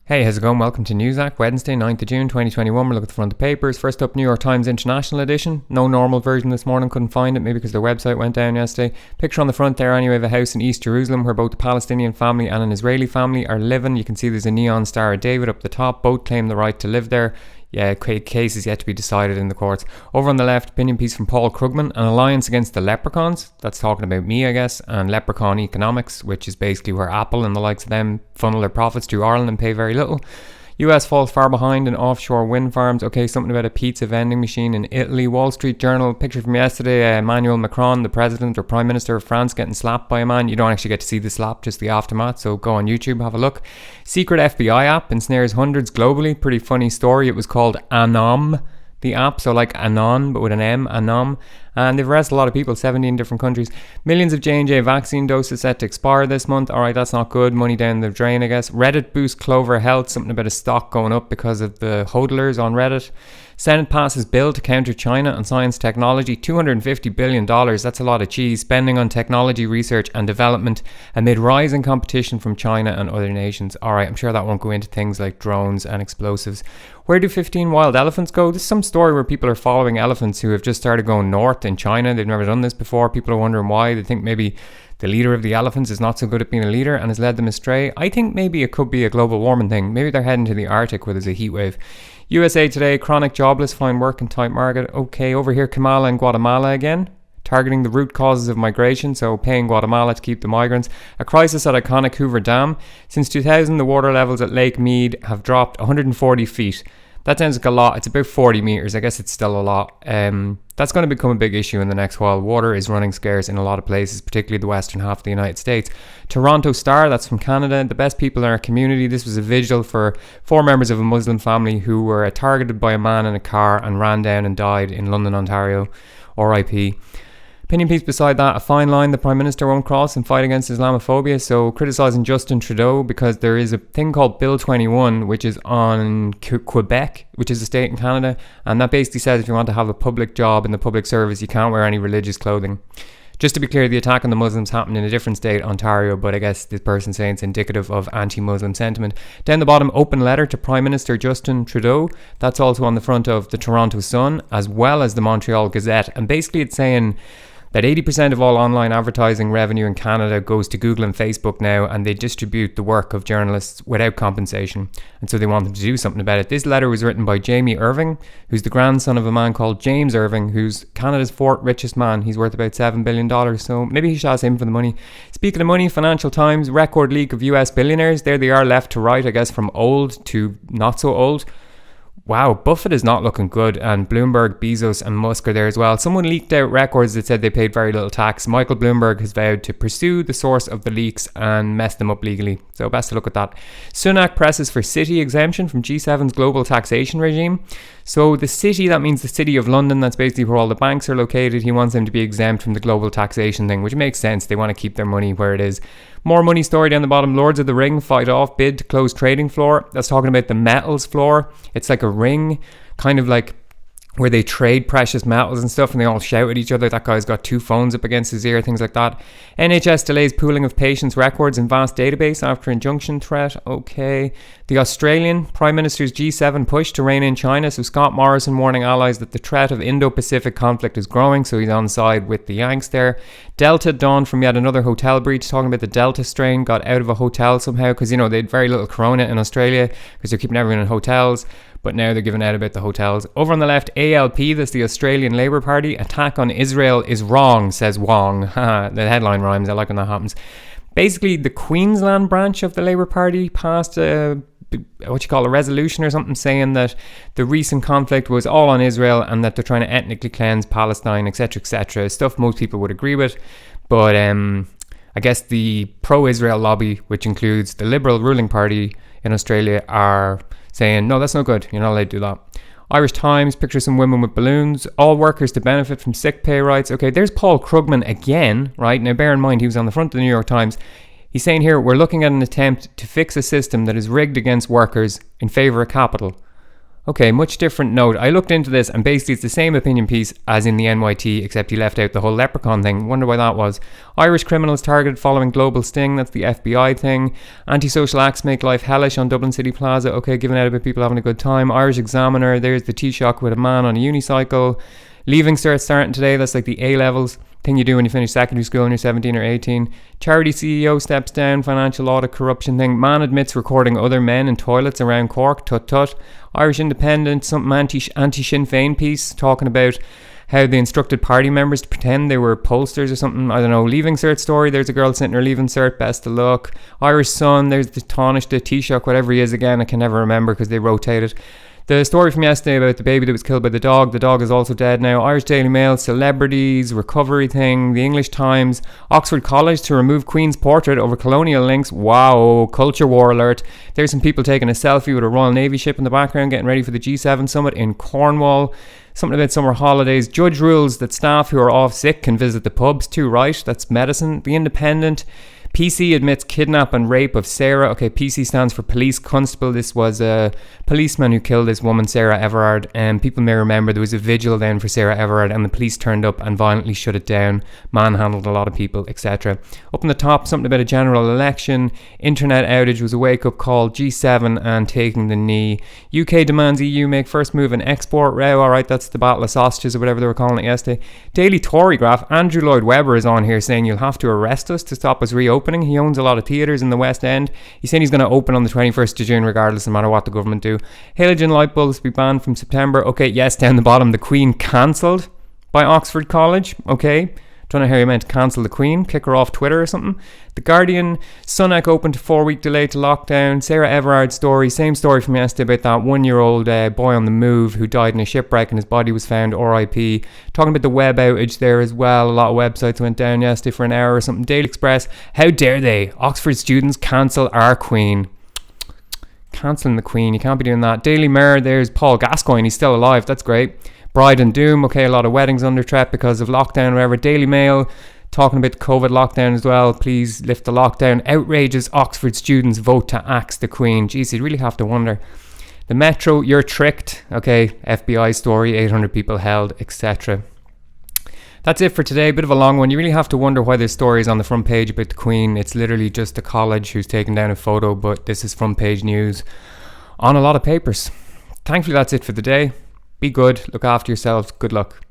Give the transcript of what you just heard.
Hey, how's it going? Welcome to Acc, Wednesday, 9th of June 2021. We're looking at the front of the papers. First up, New York Times International Edition. No normal version this morning, couldn't find it, maybe because their website went down yesterday. Picture on the front there anyway of a house in East Jerusalem where both a Palestinian family and an Israeli family are living. You can see there's a neon Star of David up the top. Both claim the right to live there. Yeah, case is yet to be decided in the courts. Over on the left, opinion piece from Paul Krugman, an alliance against the leprechauns. That's talking about me, I guess, and leprechaun economics, which is basically where Apple and the likes of them funnel their profits to Ireland and pay very little. US falls far behind in offshore wind farms. Okay, something about a pizza vending machine in Italy. Wall Street Journal, picture from yesterday, Emmanuel Macron, the president or prime minister of France, getting slapped by a man. You don't actually get to see the slap, just the aftermath, so go on YouTube, have a look. Secret FBI app ensnares hundreds globally. Pretty funny story. It was called Anom, the app, so like Anon, but with an M, Anom. And they've arrested a lot of people, 17 different countries. Millions of J&J vaccine doses set to expire this month. All right, that's not good. Money down the drain, I guess. Reddit boosts Clover Health. Something about a stock going up because of the hodlers on Reddit. Senate passes bill to counter China on science technology. $250 billion. That's a lot of cheese. Spending on technology research and development amid rising competition from China and other nations. All right, I'm sure that won't go into things like drones and explosives. Where do 15 wild elephants go? There's some story where people are following elephants who have just started going north in China. They've never done this before. People are wondering why. They think maybe the leader of the elephants is not so good at being a leader and has led them astray. I think maybe it could be a global warming thing. Maybe they're heading to the Arctic where there's a heat wave. USA Today, chronic jobless find work in tight market. Okay, over here, Kamala in Guatemala again, targeting the root causes of migration, so paying Guatemala to keep the migrants. A crisis at iconic Hoover Dam. Since 2000, the water levels at Lake Mead have dropped 140 feet. That sounds like a lot. It's about 40 meters. I guess it's still a lot. That's going to become a big issue in the next while. Water is running scarce in a lot of places, particularly the western half of the United States. Toronto Star, that's from Canada. The best people in our community. This was a vigil for 4 members of a Muslim family who were targeted by a man in a car and ran down and died in London, Ontario. R.I.P. Opinion piece beside that, a fine line the Prime Minister won't cross in fight against Islamophobia. So criticising Justin Trudeau because there is a thing called Bill 21, which is on Quebec, which is a state in Canada. And that basically says if you want to have a public job in the public service, you can't wear any religious clothing. Just to be clear, the attack on the Muslims happened in a different state, Ontario, but I guess this person saying it's indicative of anti-Muslim sentiment. Down the bottom, open letter to Prime Minister Justin Trudeau. That's also on the front of the Toronto Sun, as well as the Montreal Gazette. And basically it's saying that 80% of all online advertising revenue in Canada goes to Google and Facebook now, and they distribute the work of journalists without compensation. And so they want them to do something about it. This letter was written by Jamie Irving, who's the grandson of a man called James Irving, who's Canada's 4th richest man. He's worth about $7 billion, so maybe he should ask him for the money. Speaking of money, Financial Times, record leak of US billionaires. There they are, left to right, I guess, from old to not so old. Wow, Buffett is not looking good, and Bloomberg, Bezos and Musk are there as well. Someone leaked out records that said they paid very little tax. Michael Bloomberg has vowed to pursue the source of the leaks and mess them up legally. So best to look at that. Sunak presses for city exemption from G7's global taxation regime. So the city, that means the city of London, that's basically where all the banks are located. He wants them to be exempt from the global taxation thing, which makes sense. They want to keep their money where it is. More money story down the bottom. Lords of the Ring fight off bid to close trading floor. That's talking about the metals floor. It's like a ring, kind of like where they trade precious metals and stuff, and they all shout at each other. That guy's got 2 phones up against his ear, things like that. NHS delays pooling of patients' records in vast database after injunction threat. Okay. The Australian Prime Minister's G7 push to rein in China. So Scott Morrison warning allies that the threat of Indo-Pacific conflict is growing, so he's on side with the Yanks there. Delta dawned from yet another hotel breach, talking about the Delta strain got out of a hotel somehow, because, you know, they had very little corona in Australia because they're keeping everyone in hotels. But now they're giving out about the hotels. Over on the left, ALP, that's the Australian Labour Party. Attack on Israel is wrong, says Wong. The headline rhymes. I like when that happens. Basically, the Queensland branch of the Labour Party passed a resolution or something saying that the recent conflict was all on Israel and that they're trying to ethnically cleanse Palestine, etc., etc. Stuff most people would agree with. But I guess the pro-Israel lobby, which includes the Liberal ruling party in Australia, are saying, no, that's no good. You're not allowed to do that. Irish Times, picture some women with balloons. All workers to benefit from sick pay rights. Okay, there's Paul Krugman again, right? Now, bear in mind, he was on the front of the New York Times. He's saying here, we're looking at an attempt to fix a system that is rigged against workers in favour of capital. Okay, much different note. I looked into this and basically it's the same opinion piece as in the NYT, except he left out the whole leprechaun thing. Wonder why that was. Irish criminals targeted following global sting. That's the FBI thing. Antisocial acts make life hellish on Dublin City Plaza. Okay, giving out about people having a good time. Irish Examiner. There's the Taoiseach with a man on a unicycle. Leaving cert starting today. That's like the A-levels thing you do when you finish secondary school when you're 17 or 18. Charity CEO steps down. Financial audit corruption thing. Man admits recording other men in toilets around Cork. Tut tut. Irish Independent, something anti-Sinn Féin piece talking about how they instructed party members to pretend they were pollsters or something. I don't know. Leaving cert story. There's a girl sitting there leaving cert. Best of luck. Irish Sun. There's the Taoiseach, the Taoiseach, whatever he is again. I can never remember because they rotated. The story from yesterday about the baby that was killed by the dog. The dog is also dead now. Irish Daily Mail, celebrities, recovery thing. The English Times, Oxford College to remove Queen's portrait over colonial links. Wow, culture war alert. There's some people taking a selfie with a Royal Navy ship in the background getting ready for the G7 summit in Cornwall. Something about summer holidays. Judge rules that staff who are off sick can visit the pubs too, right? That's medicine. The Independent. PC admits kidnap and rape of Sarah. Okay, PC stands for police constable. This was a policeman who killed this woman, Sarah Everard. And people may remember there was a vigil then for Sarah Everard and the police turned up and violently shut it down, manhandled a lot of people, etc. Up in the top, something about a general election. Internet outage was a wake-up call. G7 and taking the knee. UK demands EU make first move in export row. Alright, that's the battle of sausages or whatever they were calling it yesterday. Daily Tory graph. Andrew Lloyd Webber is on here saying you'll have to arrest us to stop us reopening. He owns a lot of theatres in the West End. He's saying he's going to open on the 21st of June regardless, no matter what the government do. Halogen light bulbs be banned from September. Okay, yes, down the bottom, the Queen cancelled by Oxford College. Okay, don't know how you meant to cancel the Queen, kick her off Twitter or something. The Guardian, Sunak open to 4-week delay to lockdown. Sarah Everard's story, same story from yesterday about that 1-year-old boy on the move who died in a shipwreck and his body was found, RIP. Talking about the web outage there as well. A lot of websites went down yesterday for an hour or something. Daily Express, how dare they? Oxford students cancel our Queen. Cancelling the Queen, you can't be doing that. Daily Mirror, there's Paul Gascoigne, he's still alive, that's great. Bride and Doom, okay, a lot of weddings under threat because of lockdown or whatever. Daily Mail, talking about the COVID lockdown as well. Please lift the lockdown. Outrages Oxford students vote to axe the Queen. Jeez, you'd really have to wonder. The Metro, you're tricked. Okay, FBI story, 800 people held, etc. That's it for today. Bit of a long one. You really have to wonder why this story is on the front page about the Queen. It's literally just a college who's taken down a photo, but this is front page news on a lot of papers. Thankfully, that's it for the day. Be good, look after yourselves, good luck.